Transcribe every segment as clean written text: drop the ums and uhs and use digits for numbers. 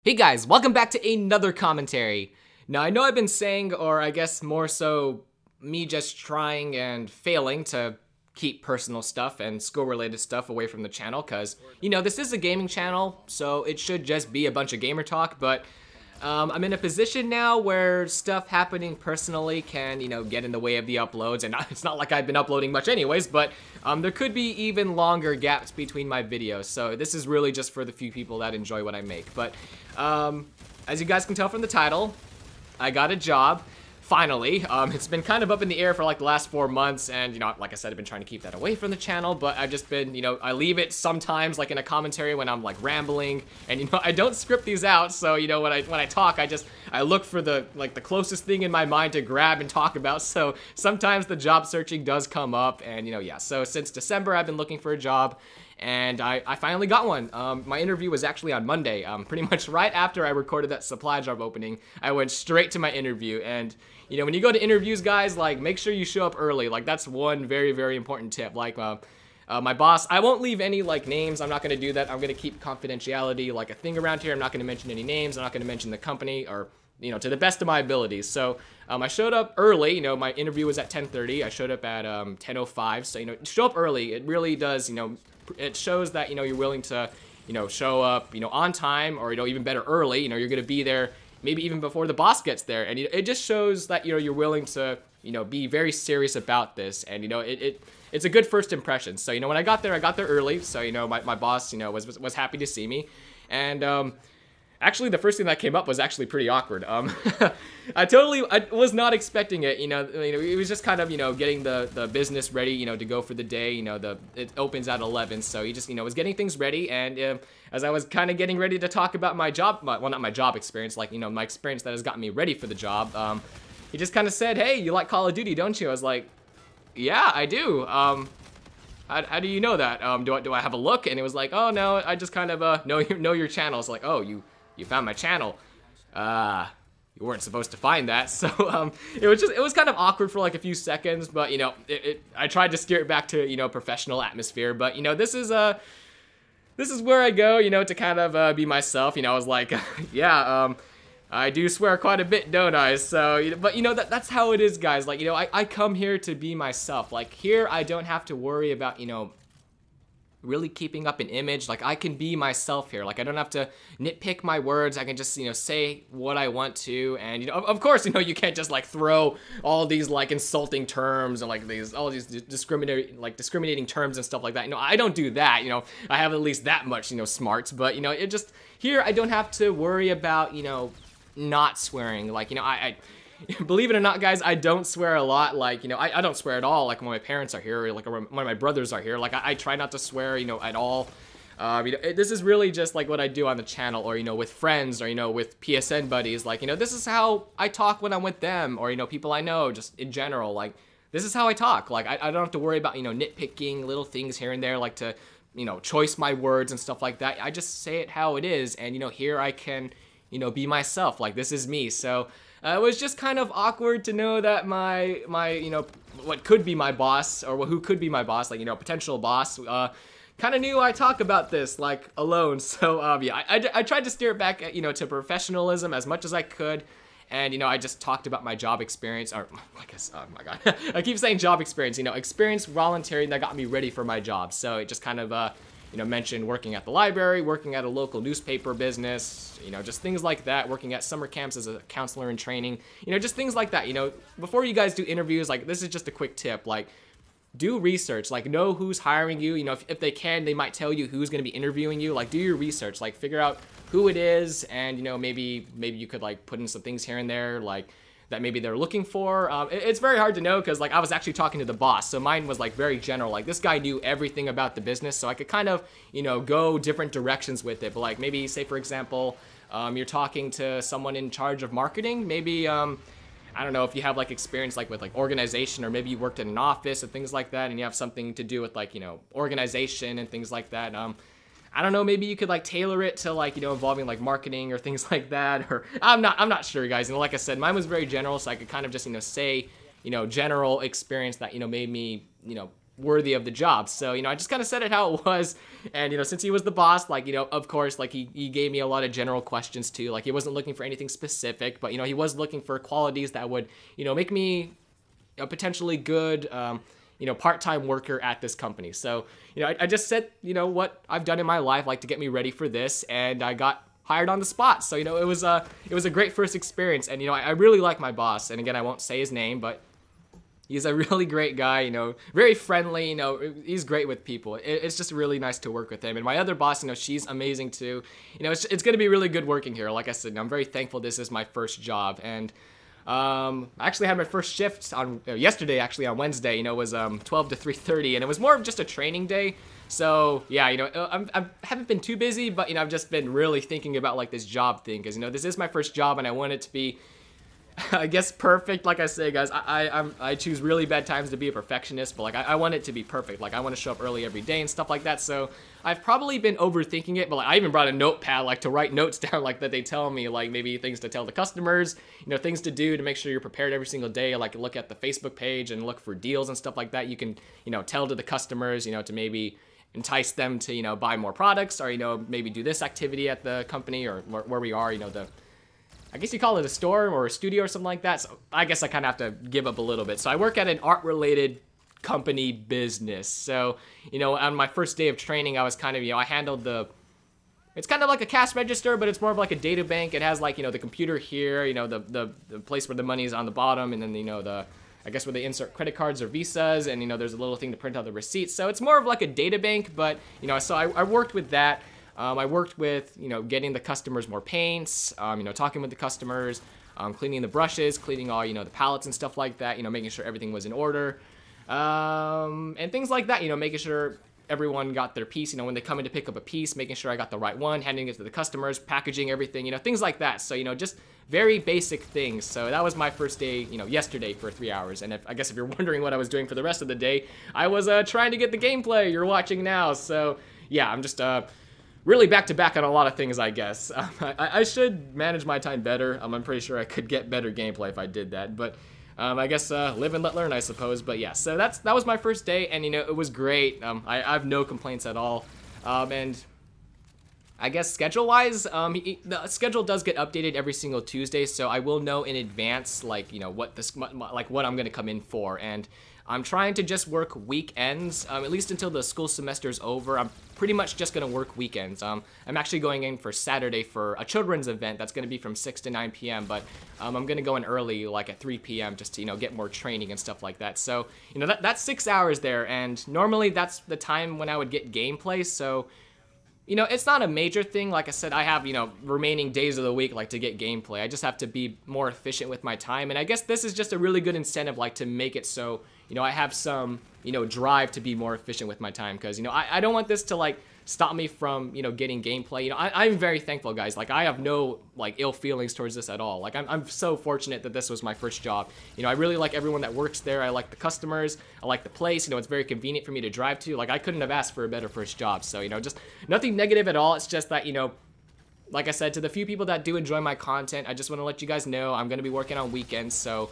Hey guys, welcome back to another commentary. Now I know I've been saying, or I guess more so me just trying and failing to keep personal stuff and school related stuff away from the channel because, this is a gaming channel, so it should just be a bunch of gamer talk, but I'm in a position now where stuff happening personally can, get in the way of the uploads, and it's not like I've been uploading much anyways, but there could be even longer gaps between my videos, so this is really just for the few people that enjoy what I make. But as you guys can tell from the title, I got a job. Finally. It's been kind of up in the air for like the last 4 months, and like I said, I've been trying to keep that away from the channel, but I've just been, I leave it sometimes like in a commentary when I'm like rambling, and I don't script these out, so when I talk, I look for the closest thing in my mind to grab and talk about. So sometimes the job searching does come up, and yeah, so since December I've been looking for a job, and I finally got one. My interview was actually on Monday. Pretty much right after I recorded that supply job opening, I went straight to my interview. And when you go to interviews, guys, make sure you show up early. That's one very, very important tip. My boss, I won't leave any names. I'm not gonna do that. I'm gonna keep confidentiality a thing around here. I'm not gonna mention any names. I'm not gonna mention the company, or to the best of my abilities. So I showed up early. My interview was at 10:30. I showed up at 10:05. So show up early. It really does. It shows that you're willing to show up on time, or even better, early. You're gonna be there maybe even before the boss gets there, and it just shows that you're willing to be very serious about this, and it's a good first impression. So when I got there early, so my boss was happy to see me, and actually, the first thing that came up was actually pretty awkward. I was not expecting it. It was just kind of getting the business ready to go for the day. It opens at 11, so he just was getting things ready. And as I was kind of getting ready to talk about my job, well, not my job experience, my experience that has gotten me ready for the job, he just kind of said, "Hey, you like Call of Duty, don't you?" I was like, "Yeah, I do. How do you know that? Do I have a look?" And it was like, "Oh no, I just kind of know your channel." It's like, "Oh, you found my channel. You weren't supposed to find that." So it was kind of awkward for a few seconds, but I tried to steer it back to professional atmosphere. But this is where I go to kind of be myself. I was like, yeah, I do swear quite a bit, don't I? So but that's how it is, guys. I come here to be myself. Here I don't have to worry about really keeping up an image. I can be myself here. I don't have to nitpick my words. I can just say what I want to, and of course you can't just throw all these insulting terms and all these discriminating terms and stuff like that. I don't do that. I have at least that much smarts, but it just, here I don't have to worry about not swearing. I believe it or not, guys, I don't swear a lot. I don't swear at all. When my parents are here, or when my brothers are here, I try not to swear, at all. This is really just what I do on the channel, or with friends, or with PSN buddies. This is how I talk when I'm with them, or people I know, just in general. This is how I talk. I don't have to worry about nitpicking little things here and there, to choice my words and stuff like that. I just say it how it is, and here I can be myself. This is me. So it was just kind of awkward to know that my what could be my boss, or who could be my boss, potential boss, kind of knew I talk about this alone. So yeah, I tried to steer it back to professionalism as much as I could, and I just talked about my job experience, or I guess, oh my god, I keep saying job experience, experience volunteering that got me ready for my job. So it just kind of mentioned working at the library, working at a local newspaper business, just things like that, working at summer camps as a counselor in training, just things like that. Before you guys do interviews, this is just a quick tip, do research, know who's hiring you. If they can, they might tell you who's going to be interviewing you. Do your research, figure out who it is, and maybe you could put in some things here and there, that maybe they're looking for. It's very hard to know, because I was actually talking to the boss, so mine was very general. This guy knew everything about the business, so I could kind of go different directions with it. But maybe, say for example, you're talking to someone in charge of marketing. Maybe I don't know if you have experience with organization, or maybe you worked in an office and things like that, and you have something to do with organization and things like that. I don't know, maybe you could tailor it to involving marketing or things like that, or I'm not sure, guys. Like I said, mine was very general, so I could kind of just say general experience that made me worthy of the job. So, I just kind of said it how it was. And, since he was the boss, like, of course, like he gave me a lot of general questions too. Like he wasn't looking for anything specific, but, he was looking for qualities that would, make me a potentially good, part-time worker at this company. So, I just said, what I've done in my life, like to get me ready for this. And I got hired on the spot. So, it was a great first experience. And, I really like my boss. And again, I won't say his name, but he's a really great guy, very friendly, he's great with people. It's just really nice to work with him. And my other boss, she's amazing too. It's going to be really good working here. Like I said, I'm very thankful this is my first job. And I actually had my first shift on yesterday, actually on Wednesday, it was 12 to 3:30, and it was more of just a training day. So yeah, I haven't been too busy, but I've just been really thinking about like this job thing, because this is my first job and I want it to be, I guess, perfect. Like I say, guys, I choose really bad times to be a perfectionist, but like I want it to be perfect. Like I want to show up early every day and stuff like that. So I've probably been overthinking it, but like I even brought a notepad like to write notes down like that they tell me, like maybe things to tell the customers, things to do to make sure you're prepared every single day. Like look at the Facebook page and look for deals and stuff like that. You can tell to the customers, to maybe entice them to buy more products, or maybe do this activity at the company or where we are, I guess you call it a store or a studio or something like that. So I guess I kind of have to give up a little bit. So I work at an art-related company business. So, on my first day of training, I was kind of, I handled it's kind of like a cash register, but it's more of like a data bank. It has like, the computer here, the place where the money is on the bottom, and then, I guess where they insert credit cards or visas, and, there's a little thing to print out the receipts. So it's more of like a data bank, but, so I worked with that. I worked with, getting the customers more paints, talking with the customers, cleaning the brushes, cleaning all, the pallets and stuff like that, making sure everything was in order, and things like that, making sure everyone got their piece, when they come in to pick up a piece, making sure I got the right one, handing it to the customers, packaging everything, things like that. So, just very basic things. So that was my first day, yesterday for 3 hours. And I guess if you're wondering what I was doing for the rest of the day, I was trying to get the gameplay you're watching now. So yeah, I'm just really back to back on a lot of things, I guess. I should manage my time better. I'm pretty sure I could get better gameplay if I did that, but I guess live and let learn, I suppose. But yeah, so that was my first day, and it was great. I have no complaints at all. And I guess schedule-wise, the schedule does get updated every single Tuesday, so I will know in advance, like what I'm gonna come in for. And I'm trying to just work weekends, at least until the school semester's over. I'm pretty much just gonna work weekends. I'm actually going in for Saturday for a children's event that's gonna be from 6 to 9 p.m. But I'm gonna go in early, like at 3 p.m. just to get more training and stuff like that. So that's 6 hours there, and normally that's the time when I would get gameplay. So it's not a major thing. Like I said, I have, remaining days of the week, like, to get gameplay. I just have to be more efficient with my time. And I guess this is just a really good incentive, like, to make it so, I have some, drive to be more efficient with my time. Because, I don't want this to, like, stop me from, getting gameplay. I'm very thankful, guys. Like, I have no, like, ill feelings towards this at all. Like, I'm so fortunate that this was my first job. I really like everyone that works there. I like the customers. I like the place. It's very convenient for me to drive to. Like, I couldn't have asked for a better first job. So, just nothing negative at all. It's just that, like I said, to the few people that do enjoy my content, I just want to let you guys know I'm going to be working on weekends. So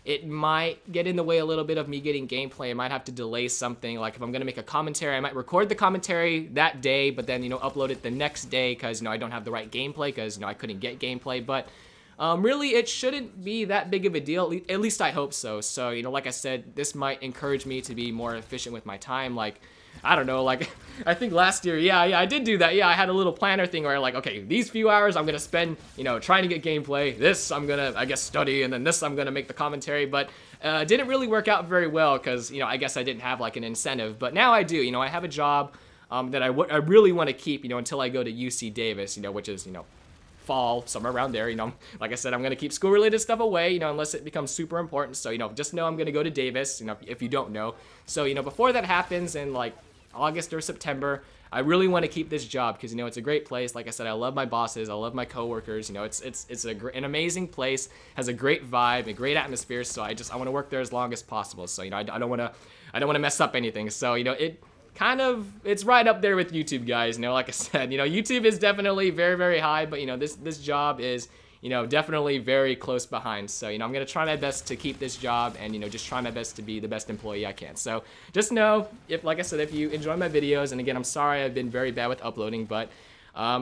it might get in the way a little bit of me getting gameplay. I might have to delay something. Like if I'm going to make a commentary, I might record the commentary that day, but then, upload it the next day because, I don't have the right gameplay because, I couldn't get gameplay. But really, it shouldn't be that big of a deal. At least I hope so. So, like I said, this might encourage me to be more efficient with my time. Like, I don't know, like, I think last year, yeah, I did do that. Yeah, I had a little planner thing where, like, okay, these few hours I'm going to spend, trying to get gameplay. This I'm going to, I guess, study, and then this I'm going to make the commentary. But didn't really work out very well because, I guess I didn't have, like, an incentive. But now I do. I have a job that I really want to keep, until I go to UC Davis, which is, fall, somewhere around there. Like I said, I'm going to keep school-related stuff away, unless it becomes super important. So, just know I'm going to go to Davis, if you don't know. So, before that happens in, like, August or September, I really want to keep this job because, it's a great place. Like I said, I love my bosses. I love my coworkers. It's an amazing place, has a great vibe, a great atmosphere. So I want to work there as long as possible. So, I don't want to mess up anything. So, it's right up there with YouTube, guys. Like I said, YouTube is definitely very, very high, but, this job is, definitely very close behind. So, I'm going to try my best to keep this job and, just try my best to be the best employee I can. So just know, like I said, if you enjoy my videos, and again, I'm sorry I've been very bad with uploading, but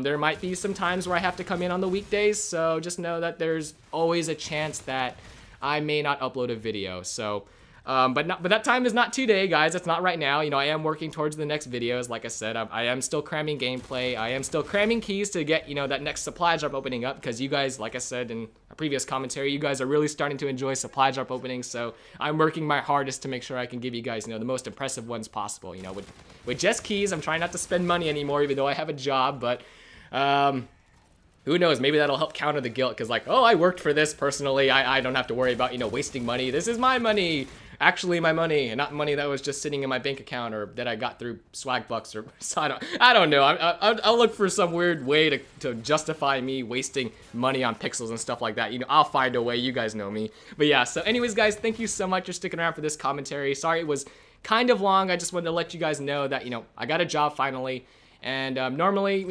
there might be some times where I have to come in on the weekdays. So just know that there's always a chance that I may not upload a video. So, but that time is not today, guys. It's not right now. I am working towards the next videos. Like I said, I am still cramming gameplay. I am still cramming keys to get, that next supply drop opening up, because you guys, like I said in a previous commentary, you guys are really starting to enjoy supply drop openings. So I'm working my hardest to make sure I can give you guys, the most impressive ones possible. With just keys, I'm trying not to spend money anymore, even though I have a job, but, who knows, maybe that'll help counter the guilt, because oh, I worked for this personally, I don't have to worry about, wasting money. This is my money. Actually my money, and not money that was just sitting in my bank account or that I got through swag bucks or so I don't know. I'll look for some weird way to justify me wasting money on pixels and stuff like that. I'll find a way. You guys know me. But yeah, so anyways, guys, thank you so much for sticking around for this commentary. Sorry it was kind of long. I just wanted to let you guys know that, I got a job finally, and normally,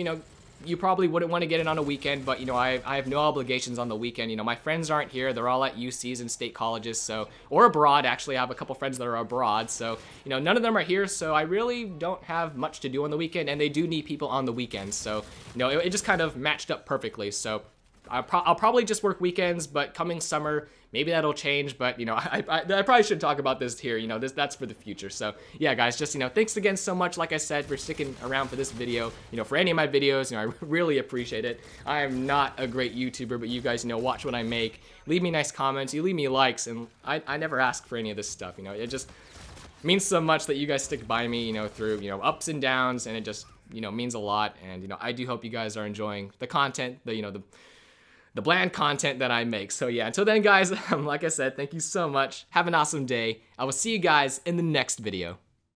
you probably wouldn't want to get it on a weekend, but I have no obligations on the weekend. My friends aren't here. They're all at UCs and state colleges, so, or abroad. Actually, I have a couple friends that are abroad, so none of them are here, so I really don't have much to do on the weekend, and they do need people on the weekends, so it just kind of matched up perfectly. So I'll probably just work weekends, but coming summer, maybe that'll change. But I probably should talk about this here. That's for the future. So yeah, guys, just thanks again so much, like I said, for sticking around for this video. For any of my videos, I really appreciate it. I am not a great YouTuber, but you guys watch what I make, leave me nice comments, you leave me likes, and I never ask for any of this stuff. It just means so much that you guys stick by me, through ups and downs, and it just means a lot. And I do hope you guys are enjoying the content, the bland content that I make. So yeah, until then, guys, like I said, thank you so much. Have an awesome day. I will see you guys in the next video.